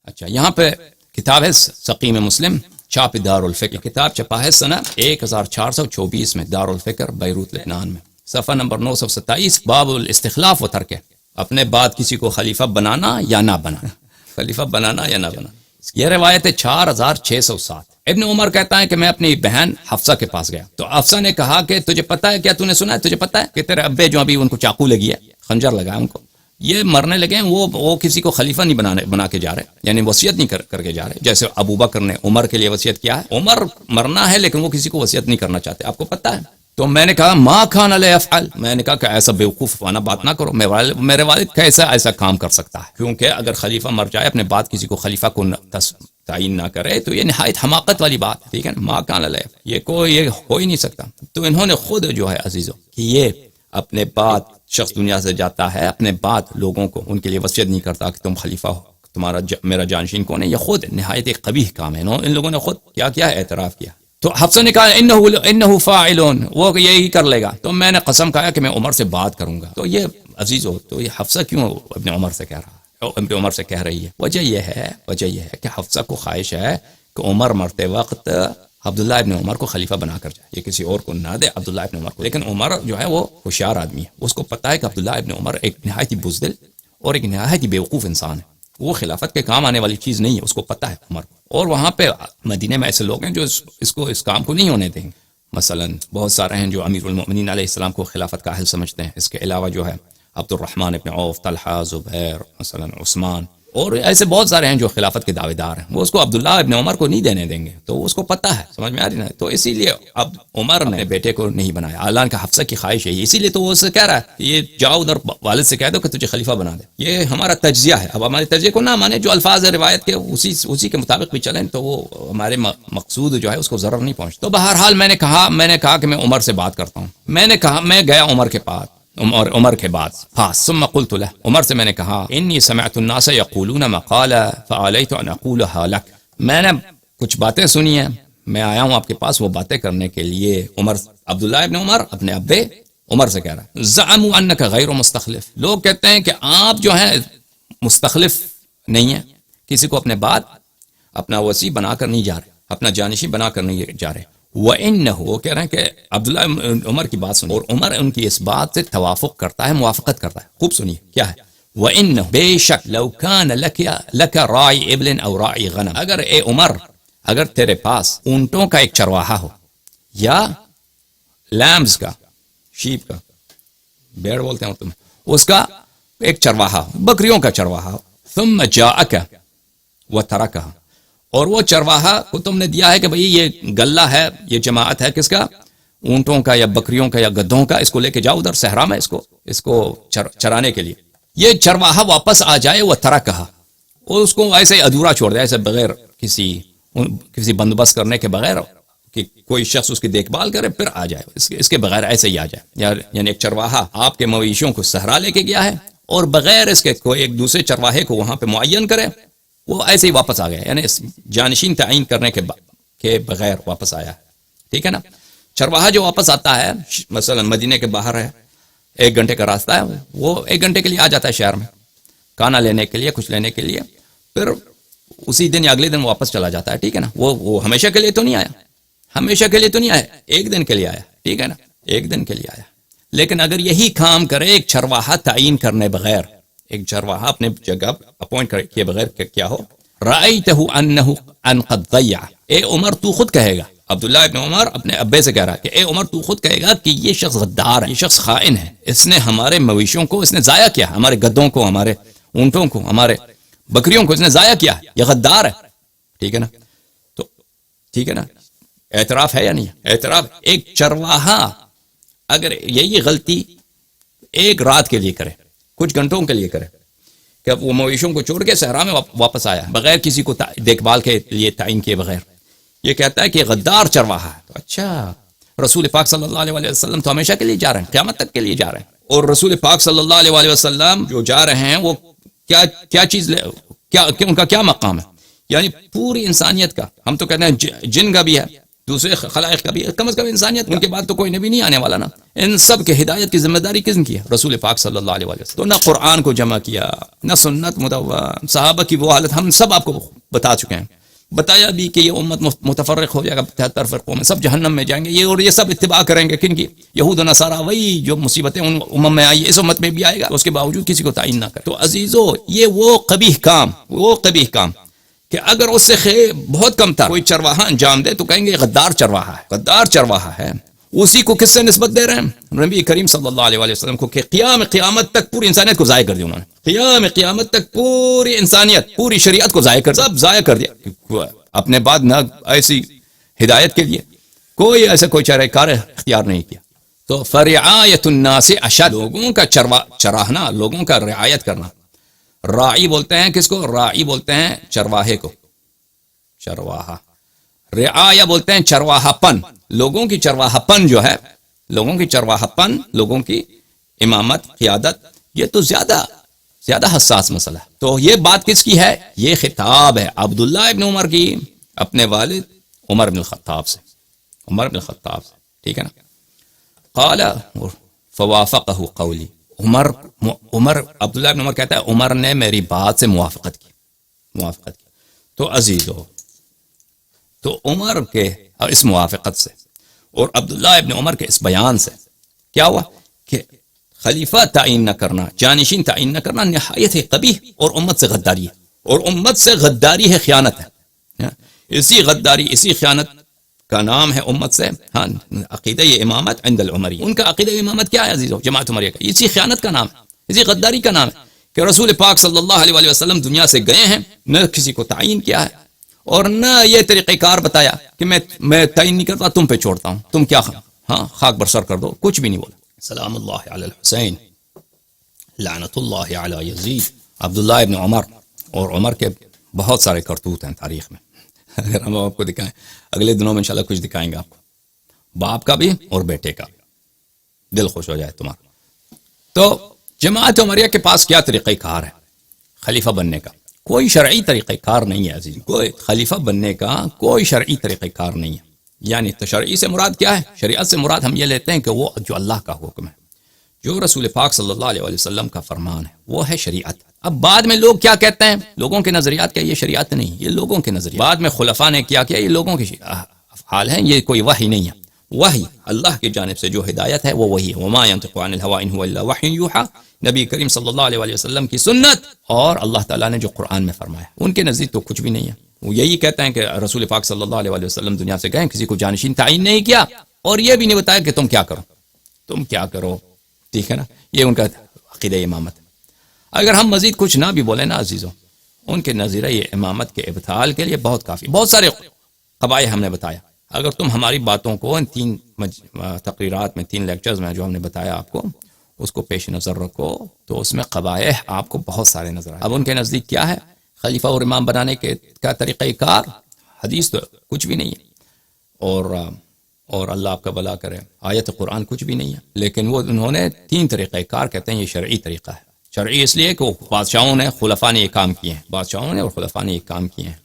اچھا یہاں پہ کتاب ہے سقیم مسلم، چھاپ دار الفکر، کتاب چھپا ہے سنہ 1424 میں، دار الفکر بیروت لبنان میں، صفحہ نمبر 927، باب الاستخلاف و ترک، اپنے بعد کسی کو خلیفہ بنانا یا نہ بنانا، خلیفہ بنانا یا نہ بنانا۔ یہ روایت ہے 4607۔ ابن عمر کہتا ہے کہ میں اپنی بہن حفصہ کے پاس گیا تو حفصہ نے کہا کہ تجھے پتا ہے، کیا تو نے سنا ہے، تجھے پتا ہے کہ تیرے ابے جو ابھی ان کو چاقو لگی ہے، خنجر لگا ہے ان کو، یہ مرنے لگے ہیں، وہ کسی کو خلیفہ نہیں بنا کے جا رہے، یعنی وصیت نہیں کر کے جا رہے، جیسے ابو بکر نے عمر کے لیے وصیت کیا ہے، عمر مرنا ہے لیکن وہ کسی کو وصیت نہیں کرنا چاہتے، آپ کو پتا ہے۔ تو میں نے کہا ما کان لیفعل، میں نے کہا کہ ایسا بیوقوف وانا بات نہ کرو، میرے والد کیسا ایسا کام کر سکتا ہے، کیونکہ اگر خلیفہ مر جائے اپنے بعد کسی کو خلیفہ کو تعین نہ کرے تو یہ نہایت حماقت والی بات ہے، ٹھیک ہے نا، ما کان لیفعل، یہ ہو ہی نہیں سکتا۔ تو انہوں نے خود جو ہے عزیزو کہ یہ اپنے بعد شخص دنیا سے جاتا ہے، اپنے بعد لوگوں کو ان کے لیے وصیت نہیں کرتا کہ تم خلیفہ ہو، تمہارا میرا جانشین کون ہے، یہ خود نہایت ایک قبیح کام ہے، ان لوگوں نے خود کیا کیا ہے، اعتراف کیا۔ تو حفصہ نے کہا انہ فاعل، وہ یہی کر لے گا، تو میں نے قسم کھایا کہ میں عمر سے بات کروں گا۔ تو یہ عزیزو، تو یہ حفصہ کیوں ابن عمر سے کہہ رہا ہے، ابن عمر سے کہہ رہی ہے؟ وجہ یہ ہے کہ حفصہ کو خواہش ہے کہ عمر مرتے وقت عبداللہ ابن عمر کو خلیفہ بنا کر جائے، یہ کسی اور کو نہ دے، عبداللہ ابن عمر کو۔ لیکن عمر جو ہے وہ ہوشیار آدمی ہے، اس کو پتا ہے کہ عبداللہ ابن عمر ایک نہایت ہی بزدل اور ایک نہایت ہی بیوقوف انسان ہے، وہ خلافت کے کام آنے والی چیز نہیں ہے، اس کو پتا ہے عمر کو۔ اور وہاں پہ مدینے میں ایسے لوگ ہیں جو اس کام کو نہیں ہونے دیں گے، مثلا بہت سارے ہیں جو امیر المؤمنین علیہ السلام کو خلافت کا اہل سمجھتے ہیں، اس کے علاوہ جو ہے عبد الرحمن ابن عوف، طلحہ، زبیر، مثلا عثمان، اور ایسے بہت سارے ہیں جو خلافت کے دعوے دار ہیں، وہ اس کو عبداللہ ابن عمر کو نہیں دینے دیں گے، تو اس کو پتہ ہے، سمجھ میں آ رہی نا، تو اسی لیے اب عمر نے بیٹے کو نہیں بنایا، اعلان کا حفصہ کی خواہش ہے، اسی لیے تو وہ اسے کہہ رہا ہے کہ یہ جاؤ ادھر والد سے کہہ دو کہ تجھے خلیفہ بنا دے، یہ ہمارا تجزیہ ہے، اب ہمارے تجزیے کو نہ مانے، جو الفاظ ہے روایت کے اسی کے مطابق بھی چلیں تو وہ ہمارے مقصود جو ہے اس کو ضرر نہیں پہنچتا۔ تو بہرحال میں نے کہا کہ میں عمر سے بات کرتا ہوں، میں گیا عمر کے پاس، عمر کے بعد ثم قلت له، عمر سے میں نے کہا انی سمعت الناس یقولون مقالا فعلیت ان اقولها لك، میں نے کچھ باتیں سنی ہیں، میں آیا ہوں آپ کے پاس وہ باتیں کرنے کے لیے۔ عبداللہ ابن عمر اپنے ابے عمر سے کہہ رہا ہے، زعموا انک غیر مستخلف، لوگ کہتے ہیں کہ آپ جو ہیں مستخلف نہیں ہیں، کسی کو اپنے بعد اپنا وصی بنا کر نہیں جا رہے، اپنا جانشین بنا کر نہیں جا رہے۔ وَإِنَّهُ، وہ کہہ رہے ہیں کہ عبداللہ عمر کی بات سنی، اور عمر ان کی اس بات سے توافق کرتا ہے، موافقت کرتا ہے، خوب سنیے کیا ہے، وَإِنَّهُ، بے شک، لَوْ كَانَ لَكَ رَاعِي إِبْلٍ أَوْ رَاعِي غَنَمٍ، اگر اے عمر، اگر تیرے پاس اونٹوں کا ایک چرواہا ہو یا لیمز کا، شیپ کا، بیڑ بولتے ہیں تم، اس کا ایک چرواہا ہو، بکریوں کا چرواہا ہو، ثُمَّ جَاءَكَ وَتَرَكَهَا، اور وہ چرواہا کو تم نے دیا ہے کہ بھئی یہ گلہ ہے، یہ جماعت ہے کس کا، اونٹوں کا یا بکریوں کا یا گدھوں کا، اس کو لے کے جاؤ ادھر صحرا میں، اس کو چرانے کے لیے، یہ چرواہا واپس آ جائے، وہ ترکہا، اور اس کو ایسے ادھورا چھوڑ دے، ایسے بغیر کسی بندوبست کرنے کے بغیر کہ کوئی شخص اس کی دیکھ بھال کرے پھر آ جائے، اس کے بغیر ایسے ہی آ جائے، یعنی ایک چرواہا آپ کے مویشیوں کو صحرا لے کے گیا ہے اور بغیر اس کے کوئی ایک دوسرے چرواہے کو وہاں پہ معین کرے، وہ ایسے ہی واپس آ گیا، یعنی جانشین تعین کرنے کے بغیر واپس آیا ہے، ٹھیک ہے نا۔ چرواہا جو واپس آتا ہے، مثلا مدینہ کے باہر ہے، 1 گھنٹے کا راستہ ہے، وہ 1 گھنٹے کے لیے آ جاتا ہے شہر میں، کھانا لینے کے لیے، کچھ لینے کے لیے، پھر اسی دن یا اگلے دن واپس چلا جاتا ہے، ٹھیک ہے نا۔ وہ ہمیشہ کے لیے تو نہیں آیا، ہمیشہ کے لیے تو نہیں آیا، 1 دن کے لیے آیا، ٹھیک ہے نا، 1 دن کے لیے آیا۔ لیکن اگر یہی کام کرے ایک چرواہا تعین کرنے بغیر، ایک چرواہا اپنے جگہ اپوائنٹ کیے بغیر کیا ہو، رأیتہ ان قد ضیع، اے عمر تو خود کہے گا، عبداللہ ابن عمر اپنے ابے سے کہہ رہا ہے کہ اے عمر تو خود کہے گا کہ یہ شخص غدار ہے، یہ شخص خائن ہے، اس نے ہمارے مویشوں کو اس نے ضائع کیا، ہمارے گدوں کو، ہمارے اونٹوں کو، ہمارے بکریوں کو اس نے ضائع کیا، یہ غدار ہے، ٹھیک ہے نا۔ تو ٹھیک ہے نا، اعتراف ہے یا نہیں؟ اعتراف۔ ایک چرواہا اگر یہی غلطی 1 رات کے لیے کرے، کچھ گھنٹوں کے لیے کرے، کہ وہ مویشوں کو چھوڑ کے صحرا میں واپس آیا بغیر کسی کو دیکھ بھال کے لیے تعین کیے بغیر، یہ کہتا ہے کہ غدار چرواہا ہے، تو اچھا رسول پاک صلی اللہ علیہ وسلم تو ہمیشہ کے لیے جا رہے ہیں، قیامت تک کے لیے جا رہے ہیں، اور رسول پاک صلی اللہ علیہ وسلم جو جا رہے ہیں وہ کیا چیز ان کا کیا مقام ہے، یعنی پوری انسانیت کا، ہم تو کہتے ہیں جن کا بھی ہے، دوسرے خلائق کا بھی، کم از کم انسانیت، ان کے بعد تو کوئی نبی نہیں آنے والا نا. ان سب کے ہدایت کی ذمہ داری کس نے کی ہے؟ رسول پاک صلی اللہ علیہ وسلم. تو نہ قرآن کو جمع کیا، نہ سنت مدون، صحابہ کی وہ حالت ہم سب آپ کو بتا چکے ہیں. بتایا بھی کہ یہ امت متفرق ہو جائے گا 73 فرقوں میں، سب جہنم میں جائیں گے. یہ اور یہ سب اتباع کریں گے کن کی؟ یہود و نصارہ. وہی جو مصیبتیں ان امم میں آئی اس امت میں بھی آئے گا، اس کے باوجود کسی کو تعین نہ کرے. تو عزیزو یہ وہ قبیح کام کہ اگر اس سے بہت کم تھا کوئی چرواہا انجام دے تو کہیں گے غدار چرواہا ہے. اسی کو کس سے نسبت دے رہے ہیں؟ نبی کریم صلی اللہ علیہ وسلم کو کہ قیامت تک پوری انسانیت کو ضائع کر دیا انہوں نے. قیامت تک پوری انسانیت، پوری شریعت کو سب ضائع کر دیا. اپنے بعد نہ ایسی ہدایت کے لیے کوئی چارہ کار اختیار نہیں کیا. تو فرعایت الناس اشد، لوگوں کا چراہنا، لوگوں کا رعایت کرنا. راعی بولتے ہیں کس کو؟ راعی بولتے ہیں چرواہے کو، چرواہا. رعایا بولتے ہیں چرواہا پن. لوگوں کی چرواہا پن جو ہے، لوگوں کی چرواہا پن، لوگوں کی امامت، قیادت، یہ تو زیادہ حساس مسئلہ ہے. تو یہ بات کس کی ہے؟ یہ خطاب ہے عبداللہ ابن عمر کی اپنے والد عمر بن الخطاب سے. ٹھیک ہے نا. قال فوافقہ قولی. عمر عبداللہ ابن عمر کہتا ہے عمر نے میری بات سے موافقت کی. تو عزیزو، تو عمر کے اس موافقت سے اور عبداللہ ابن عمر کے اس بیان سے کیا ہوا کہ خلیفہ تعین نہ کرنا، جانشین تعین نہ کرنا نہایت قبیح اور امت سے غداری ہے. اور امت سے غداری ہے، خیانت ہے. اسی غداری، اسی خیانت کا نام ہے امت سے عقیدہ امامت عند العمری. ان کا عقیدہ امامت کیا ہے عزیزو؟ جماعت عمریہ کا. اسی خیانت کا نام ہے، اسی غداری کا نام ہے کہ رسول پاک صلی اللہ علیہ وسلم دنیا سے گئے ہیں، نہ کسی کو تعین کیا ہے اور نہ یہ طریقہ کار بتایا کہ میں تعین نہیں کرتا، تم پہ چھوڑتا ہوں، تم کیا خاک برسر کر دو. کچھ بھی نہیں بولا. سلام اللہ علی الحسین، لعنت اللہ علی یزید. عبداللہ ابن عمر اور عمر کے بہت سارے کرتوت ہیں تاریخ میں. اگر ہم آپ کو دکھائیں اگلے دنوں میں انشاءاللہ کچھ دکھائیں گے آپ کو، باپ کا بھی اور بیٹے کا بھی، دل خوش ہو جائے تمہارا. تو جماعت عمریہ کے پاس کیا طریقہ کار ہے خلیفہ بننے کا؟ کوئی شرعی طریقہ کار نہیں ہے عزیز. کوئی خلیفہ بننے کا کوئی شرعی طریقہ کار نہیں ہے. یعنی شرعی سے مراد کیا ہے؟ شریعت سے مراد ہم یہ لیتے ہیں کہ وہ جو اللہ کا حکم ہے، جو رسول پاک صلی اللہ علیہ وسلم کا فرمان ہے، وہ ہے شریعت. اب بعد میں لوگ کیا کہتے ہیں؟ لوگوں کے نظریات کیا؟ یہ شریعت نہیں، یہ لوگوں کے نظریات. بعد میں خلفاء نے کیا یہ لوگوں کے افعال ہیں، یہ کوئی وحی نہیں ہے. وحی اللہ کی جانب سے جو ہدایت ہے وہ وہی ہے. وما ينطق عن الهوى ان هو الا وحی یوحى. نبی کریم صلی اللہ علیہ وسلم کی سنت اور اللہ تعالیٰ نے جو قرآن میں فرمایا، ان کے نزدیک تو کچھ بھی نہیں ہے. وہ یہی کہتے ہیں کہ رسول پاک صلی اللہ علیہ وسلم دنیا سے گئے، کسی کو جانشین تعین نہیں کیا اور یہ بھی نہیں بتایا کہ تم کیا کرو. ٹھیک ہے نا. یہ ان کا عقیدہ امامت ہے. اگر ہم مزید کچھ نہ بھی بولیں نا عزیزوں، ان کے نظریہ یہ امامت کے ابطال کے لیے بہت کافی. بہت سارے قبائح ہم نے بتایا. اگر تم ہماری باتوں کو ان 3 تقریرات میں، 3 لیکچرز میں جو ہم نے بتایا آپ کو، اس کو پیش نظر رکھو تو اس میں قبائح آپ کو بہت سارے نظر آئے. اب ان کے نزدیک کیا ہے خلیفہ اور امام بنانے کا طریقہ کار؟ حدیث تو کچھ بھی نہیں ہے اور اللہ آپ کا بھلا کرے، آیت قرآن کچھ بھی نہیں ہے. لیکن وہ انہوں نے 3 طریقہ کار کہتے ہیں یہ شرعی طریقہ ہے. شرعی اس لیے کہ وہ بادشاہوں نے، خلفاء نے یہ کام کیے ہیں، بادشاہوں نے اور خلفاء نے یہ کام کیے ہیں.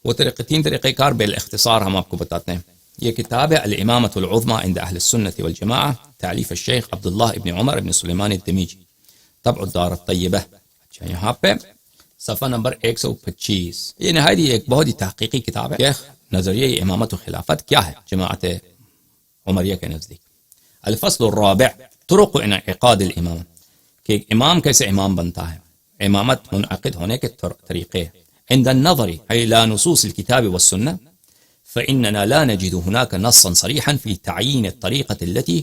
وہ 3 طریقہ کار بالاختصار ہم آپ کو بتاتے ہیں. یہ کتاب ہے الامامۃ العظمی عند اہل السنۃ والجماعہ، تالیف الشیخ عبداللہ ابن عمر ابن سلیمان الدمیجی، طبع الدار الطیبہ. اچھا، یہاں پہ صفحہ نمبر 125. یہ نہایت ایک بہت ہی تحقیقی کتاب ہے. نظریہ امامت و خلافت کیا ہے جماعت عمریہ کے نزدیک. الفصل الرابع طرق انعقاد الامام، کہ ایک امام کیسے امام بنتا ہے، امامت منعقد ہونے کے طریقے. عند النظر الى نصوص الكتاب والسنة فإننا لا نجد هناك نصا صريحا في تعيين الطريقة التي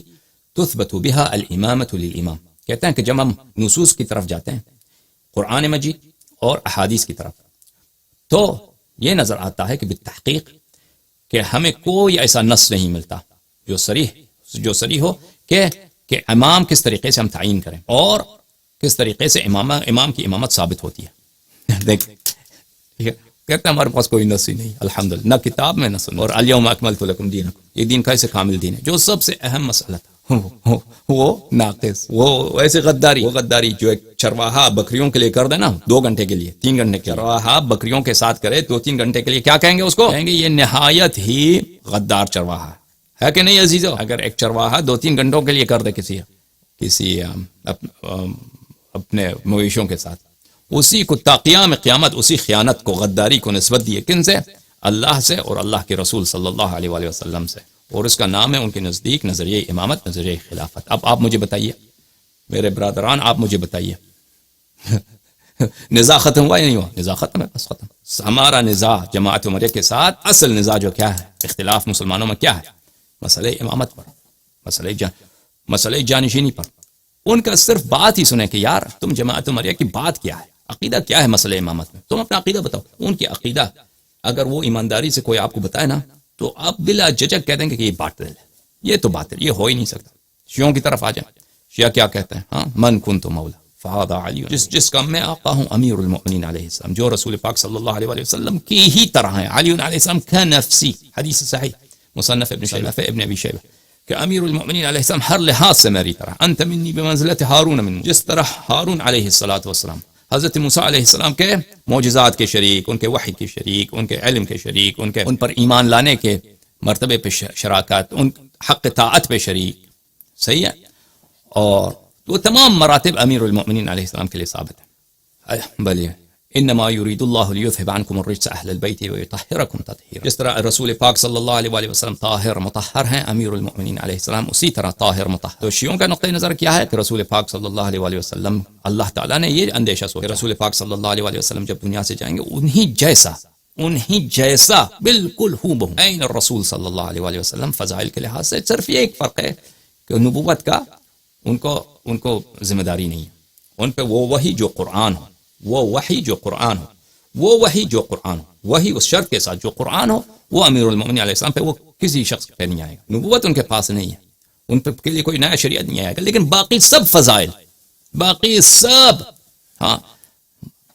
تثبت بها الإمامة للإمام. کہتے ہیں کہ جب ہم نصوص کی طرف جاتے ہیں، قرآن مجید اور احادیث کی طرف، تو یہ نظر آتا ہے کہ بالتحقیق کہ ہمیں کوئی ایسا نص نہیں ملتا جو صریح ہو کہ امام کس طریقے سے ہم تعین کریں اور کس طریقے سے امام کی امامت ثابت ہوتی ہے. دیکھ کہتے ہیں ہمارے پاس کوئی نص ہی نہیں، الحمدللہ، نہ کتاب میں نہ سنت. اور الیوم اکملت لکم دینکم، یہ دین کیسے کامل دین ہے، جو سب سے اہم مسئلہ تھا. وہ ناقص، وہ ایسے غداری، وہ غداری جو ایک چرواہا بکریوں کے لیے کر دے نا 2 گھنٹے کے لیے 3 گھنٹے کے، چرواہا بکریوں کے ساتھ کرے 2-3 گھنٹے کے لیے، کیا کہیں گے اس کو؟ کہیں گے یہ نہایت ہی غدار چرواہا ہے کہ نہیں عزیزو؟ اگر ایک چرواہا 2-3 گھنٹوں کے لیے کر دے کسی اپنے مویشوں کے ساتھ، اسی کو تا قیام قیامت اسی خیانت کو، غداری کو نسبت دیے کن سے؟ اللہ سے اور اللہ کے رسول صلی اللہ علیہ وآلہ وسلم سے، اور اس کا نام ہے ان کے نزدیک نظریہ امامت، نظریہ خلافت۔ اب آپ مجھے بتائیے میرے برادران، آپ مجھے بتائیے نزاع ختم ہوا یا نہیں ہوا؟ نزاع ختم ہے، بس ختم۔ ہمارا نزاع جماعت عمریہ کے ساتھ، اصل نزاع جو کیا ہے، اختلاف مسلمانوں میں کیا ہے؟ مسئلہ امامت پر، مسئلہ جانشینی پر۔ ان کا صرف بات ہی سنیں کہ یار تم جماعت عمریہ کی بات کیا ہے، عقیدہ کیا ہے مسئلہ امامت میں، تم اپنا عقیدہ بتاؤ۔ ان کی عقیدہ اگر وہ ایمانداری سے کوئی آپ کو بتائے نا تو آپ بلا جھجک کہہ دیں گے کہ یہ باطل ہے، یہ تو باطل، یہ ہو ہی نہیں سکتا۔ شیعوں کی طرف آ جائیں، شیعہ کیا کہتے ہیں؟ ہاں، من کنت مولا فہذا علی، جس کا میں آقا ہوں امیر المؤمنین علیہ السلام، جو رسول پاک صلی اللہ علیہ وسلم کی ہی طرح ہیں، علی علیہ السلام کا نفسی، حدیث صحیح مصنف ابن ابی شیبہ کہ امیر المؤمنین علیہ السلام ہر لحاظ سے میری طرح، انت منی بمنزلت ہارون من، جس طرح ہارون علیہ السلام حضرت موسیٰ علیہ السلام کے معجزات کے شریک، ان کے وحی کے شریک، ان کے علم کے شریک، ان پر ایمان لانے کے مرتبے پہ شراکت، ان حق طاعت پہ شریک، صحیح ہے، اور وہ تمام مراتب امیر المؤمنین علیہ السلام کے لیے ثابت ہے۔ بلیے انما یرید اللہ لیذھب عنکم الرجس اہل البیت ویطہرکم تطہیرا، جس طرح رسول پاک صلی اللہ علیہ وآلہ وسلم طاہر مطہر ہیں، امیر المؤمنین علیہ السلام اسی طرح طاہر مطہر۔ تو شیعوں کا نقطہ نظر کیا ہے کہ رسول پاک صلی اللہ علیہ وآلہ وسلم، اللہ تعالیٰ نے یہ اندیشہ سوچا کہ رسول پاک صلی اللہ علیہ وآلہ وسلم جب دنیا سے جائیں گے انہی جیسا بالکل ہو بہو عین الرسول صلی اللہ علیہ وآلہ وسلم، فضائل کے لحاظ سے صرف یہ ایک فرق ہے کہ نبوت کا ان کو ذمہ داری نہیں ہے، ان پہ وہ وحی جو قرآن ہو، وہی اس شرط کے ساتھ جو قرآن ہو، وہ امیر المؤمنین علیہ السلام پہ، وہ کسی شخص پہ نہیں آئے گا، نبوت ان کے پاس نہیں ہے، ان پہ کے لیے کوئی نیا شریعت نہیں آئے گا، لیکن باقی سب فضائل، باقی سب ہاں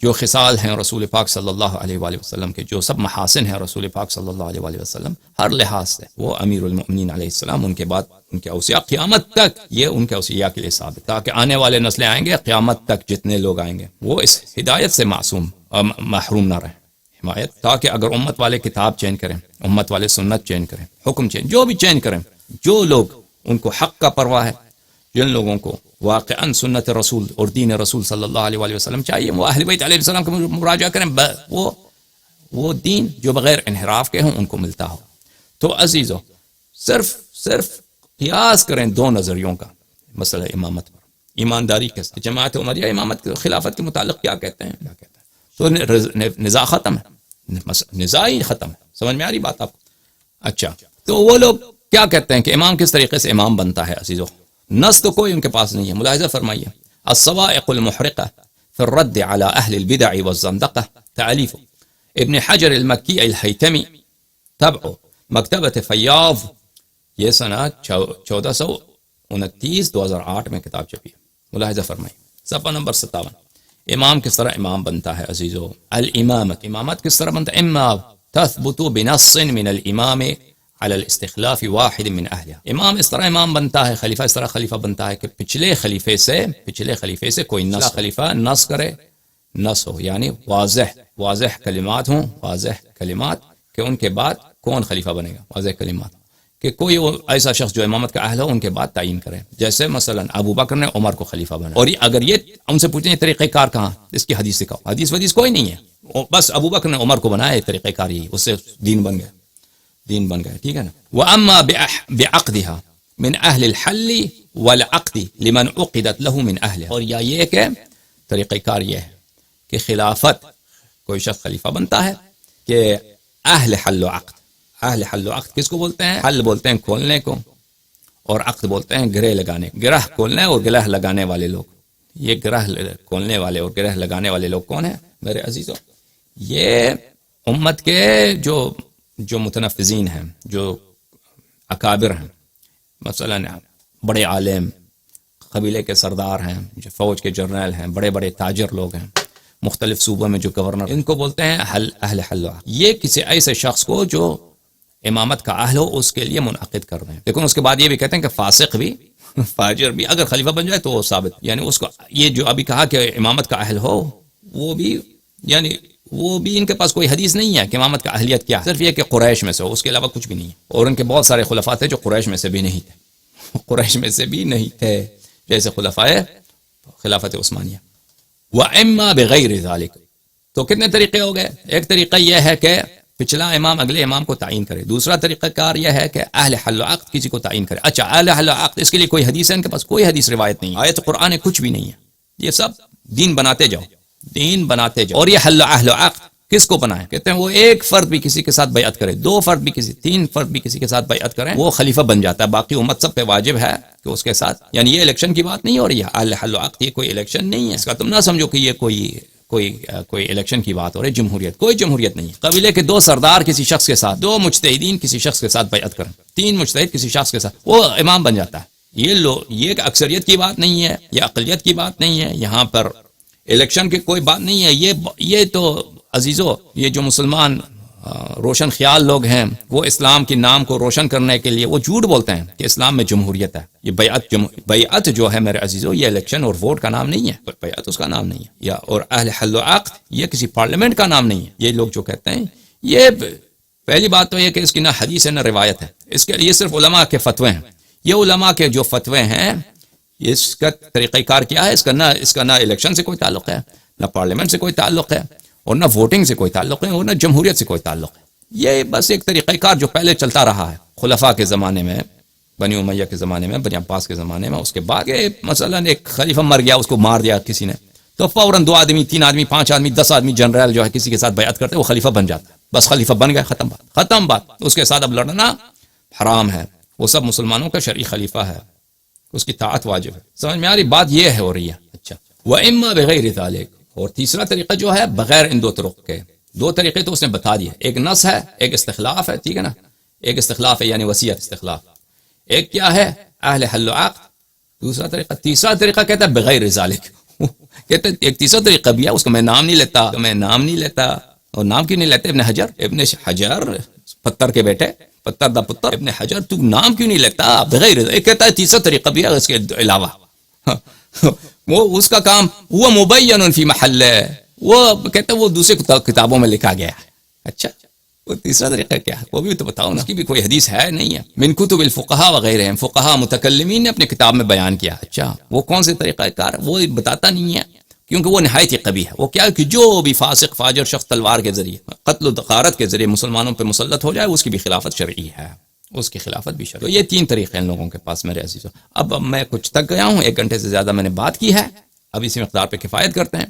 جو خصال ہیں رسول پاک صلی اللہ علیہ وآلہ وسلم کے، جو سب محاسن ہیں رسول پاک صلی اللہ علیہ وآلہ وسلم، ہر لحاظ سے وہ امیر المؤمنین علیہ السلام، ان کے بعد ان کے اوصیاء قیامت تک، یہ ان کے اوصیاء کے لیے ثابت، تاکہ آنے والے نسلیں آئیں گے قیامت تک جتنے لوگ آئیں گے وہ اس ہدایت سے محروم نہ رہیں، حمایت، تاکہ اگر امت والے کتاب چینج کریں، امت والے سنت چینج کریں، حکم چینج، جو بھی چینج کریں، جو لوگ ان کو حق کا پرواہ ہے، جن لوگوں کو واقعاً سنت رسول اور دین رسول صلی اللہ علیہ وآلہ وسلم چاہیے، وہ اہل بیت علیہ السلام کو مراجعہ کریں، وہ دین جو بغیر انحراف کے ہوں ان کو ملتا ہو۔ تو عزیزو، صرف قیاس کریں 2 نظریوں کا مسئلہ امامت پر، ایمانداری کے ساتھ۔ جماعت عمریہ امامت خلافت کے متعلق کیا کہتے ہیں؟ تو نزاع ختم ہے، نزاع ہی ختم ہے، سمجھ میں آ رہی بات آپ کو؟ اچھا، تو وہ لوگ کیا کہتے ہیں کہ امام کس طریقے سے امام بنتا ہے؟ عزیزو، نص تو کوئی ان کے پاس نہیں ہے، ملاحظہ فرمائیے، الصواعق المحرقہ فی الرد علی اہل البدع والزندقہ، تعلیف ابن حجر المکی الہیتمی، طبع مکتبۃ فیاض، یہ سنہ 1429 2008 میں کتاب چھپی ہے، ملاحظہ فرمائیے، صفحہ نمبر 57۔ امام کس طرح امام بنتا ہے عزیزو؟ الامامت، امامت کس طرح بنتا ہے؟ اما تثبت بنص من الامام علی الاستخلاف واحد من اہلها، امام اس طرح امام بنتا ہے، خلیفہ اس طرح خلیفہ بنتا ہے کہ پچھلے خلیفے سے کوئی نص خلیفہ نص کرے، نص ہو یعنی واضح کلمات ہوں، واضح کلمات کہ ان کے بعد کون خلیفہ بنے گا، واضح کلمات کہ کوئی ایسا شخص جو امامت کا اہل ہو ان کے بعد تعین کرے، جیسے مثلا ابو بکر نے عمر کو خلیفہ بنایا، اور اگر یہ ان سے پوچھیں طریقہ کار کہاں، اس کی حدیث دکھاؤ، حدیث کوئی نہیں ہے، بس ابو بکر نے عمر کو بنایا، یہ طریقہ کار یہی، اس سے دین بن گیا، ٹھیک ہے نا۔ وَأَمَّا بِعَقْدِهَا مِنْ أَهْلِ الْحَلِّ وَالْعَقْدِ لِمَنْ عُقِدَتْ لَهُ مِنْ أَهْلِهَا، اور یا یہ کہ طریقہ کار یہ ہے کہ خلافت کوئی شخص خلیفہ بنتا ہے کہ اہل حل و عقد، اہل حل و عقد کس کو بولتے ہیں؟ حل بولتے ہیں کھولنے کو، اور عقد بولتے ہیں گرہ لگانے، گرہ کھولنے اور گرہ لگانے والے لوگ۔ یہ گرہ کھولنے والے اور گرہ لگانے والے لوگ کون ہیں میرے عزیزوں؟ یہ امت کے جو متنفذین ہیں، جو اکابر ہیں، مثلا بڑے عالم، قبیلے کے سردار ہیں، جو فوج کے جرنیل ہیں، بڑے بڑے تاجر لوگ ہیں، مختلف صوبوں میں جو گورنر، ان کو بولتے ہیں اہل حل و عقد۔ یہ کسی ایسے شخص کو جو امامت کا اہل ہو اس کے لیے منعقد کر دیں، لیکن اس کے بعد یہ بھی کہتے ہیں کہ فاسق بھی فاجر بھی اگر خلیفہ بن جائے تو وہ ثابت، یعنی اس کو یہ جو ابھی کہا کہ امامت کا اہل ہو، وہ بھی یعنی وہ بھی ان کے پاس کوئی حدیث نہیں ہے کہ امامت کا اہلیت کیا ہے، صرف یہ کہ قریش میں سے ہو، اس کے علاوہ کچھ بھی نہیں ہے۔ اور ان کے بہت سارے خلفاء تھے جو قریش میں سے بھی نہیں تھے، قریش میں سے بھی نہیں تھے، جیسے خلفائے خلافت عثمانیہ۔ وَإِمَّا بِغَيْرِ ذَلِكَ، تو کتنے طریقے ہو گئے؟ ایک طریقہ یہ ہے کہ پچھلا امام اگلے امام کو تعین کرے، دوسرا طریقہ کار یہ ہے کہ اہل حل و عقد کسی کو تعین کرے۔ اچھا اہل حل و عقد، اس کے لیے کوئی حدیث ہے ان کے پاس؟ کوئی حدیث روایت نہیں، آیت قرآن کچھ بھی نہیں ہے، یہ سب دین بناتے جاؤ، دین بناتے جاؤ۔ اور یہ اہل و عقد کس کو بنائے؟ کہتے ہیں وہ ایک فرد بھی کسی کے ساتھ بیعت کرے، دو فرد بھی کسی، تین فرد بھی کسی کے ساتھ بیعت کریں، وہ خلیفہ بن جاتا ہے، باقی امت سب پہ واجب ہے کہ اس کے ساتھ، یعنی یہ الیکشن کی بات نہیں ہو رہی ہے، اہل حل و عقد یہ کوئی الیکشن نہیں ہے، اس کا تم نہ سمجھو کہ یہ کوئی الیکشن کی بات ہو رہی ہے، جمہوریت، کوئی جمہوریت نہیں ہے۔ قبیلے کے دو سردار کسی شخص کے ساتھ، دو مجتہدین کسی شخص کے ساتھ بیعت کریں، تین مجتہد کسی شخص کے ساتھ، وہ امام بن جاتا ہے۔ یہ کہ اکثریت کی بات نہیں ہے یا اقلیت کی بات نہیں ہے، یہاں پر الیکشن کی کوئی بات نہیں ہے۔ یہ تو عزیزو، یہ جو مسلمان روشن خیال لوگ ہیں، وہ اسلام کے نام کو روشن کرنے کے لیے وہ جھوٹ بولتے ہیں کہ اسلام میں جمہوریت ہے۔ یہ بیعت جو ہے میرے عزیزو، یہ الیکشن اور ووٹ کا نام نہیں ہے، بیعت اس کا نام نہیں ہے، اور اہل حل و عقد یہ کسی پارلیمنٹ کا نام نہیں ہے۔ یہ لوگ جو کہتے ہیں، یہ پہلی بات تو یہ کہ اس کی نہ حدیث ہے نہ روایت ہے، اس کے یہ صرف علماء کے فتوے ہیں۔ یہ علماء کے جو فتوے ہیں، اس کا طریقہ کار کیا ہے؟ اس کا نہ الیکشن سے کوئی تعلق ہے، نہ پارلیمنٹ سے کوئی تعلق ہے، اور نہ ووٹنگ سے کوئی تعلق ہے، اور نہ جمہوریت سے کوئی تعلق ہے۔ یہ بس ایک طریقہ کار جو پہلے چلتا رہا ہے خلفاء کے زمانے میں، بنی امیہ کے زمانے میں، بنی عباس کے زمانے میں۔ اس کے بعد مثلا ایک خلیفہ مر گیا، اس کو مار دیا کسی نے، تو فوراً 2 آدمی 3 آدمی 5 آدمی 10 آدمی جنرل جو ہے کسی کے ساتھ بیعت کرتے، وہ خلیفہ بن جاتا ہے، بس خلیفہ بن گیا، ختم بات۔ اس کے ساتھ اب لڑنا حرام ہے، وہ سب مسلمانوں کا شرعی خلیفہ ہے، اس کی طاعت واجب ہے۔ سمجھ میں آ رہی بات؟ یہ ہے ہو رہی ہے۔ اچھا، وَإِمَّا بِغَيْرِ ذَلِكَ، اور تیسرا طریقہ جو ہے بغیر ان دو طرق کے، دو طریقے تو اس نے بتا دیے، ایک نص ہے، ایک استخلاف ہے، ٹھیک ہے نا، ایک استخلاف ہے یعنی وصیت استخلاف، ایک کیا ہے اہل حل و عقد، دوسرا طریقہ۔ تیسرا طریقہ کہتا ہے بغیر ذالک، کہتے ہیں ایک تیسرا طریقہ بھی ہے، اس کو میں نام نہیں لیتا، اور نام کیوں نہیں لیتے؟ ابن حجر پتھر کے بیٹے، پتھر دا پتر ابن حجر، تو نام کیوں نہیں لیتا بغیر؟ کہتا ہے تیسرا طریقہ بھی ہے اس کے علاوہ، وہ اس کا کام وہ مبین فی محل، وہ کہتا ہے وہ دوسرے کتابوں میں لکھا گیا ہے۔ اچھا، وہ تیسرا طریقہ کیا ہے وہ بھی تو بتاؤ نا، اس کی بھی کوئی حدیث ہے نہیں ہے؟ من کتب الفقہاء وغیرہ ہیں، فقہاء متکلمین نے اپنے کتاب میں بیان کیا۔ اچھا، وہ کون سے طریقہ کار وہ بتاتا نہیں ہے، کیونکہ وہ نہایت ہی قبیح ہے۔ وہ کیا ہے کہ جو بھی فاسق فاجر شخص تلوار کے ذریعے، قتل و غارت کے ذریعے مسلمانوں پہ مسلط ہو جائے، اس کی بھی خلافت شرعی ہے، اس کی خلافت بھی شرعی۔ تو یہ 3 طریقے ہیں لوگوں کے پاس میرے عزیزو۔ اب میں کچھ تک گیا ہوں، 1 گھنٹے سے زیادہ میں نے بات کی ہے، اب اسی مقدار پہ کفایت کرتے ہیں۔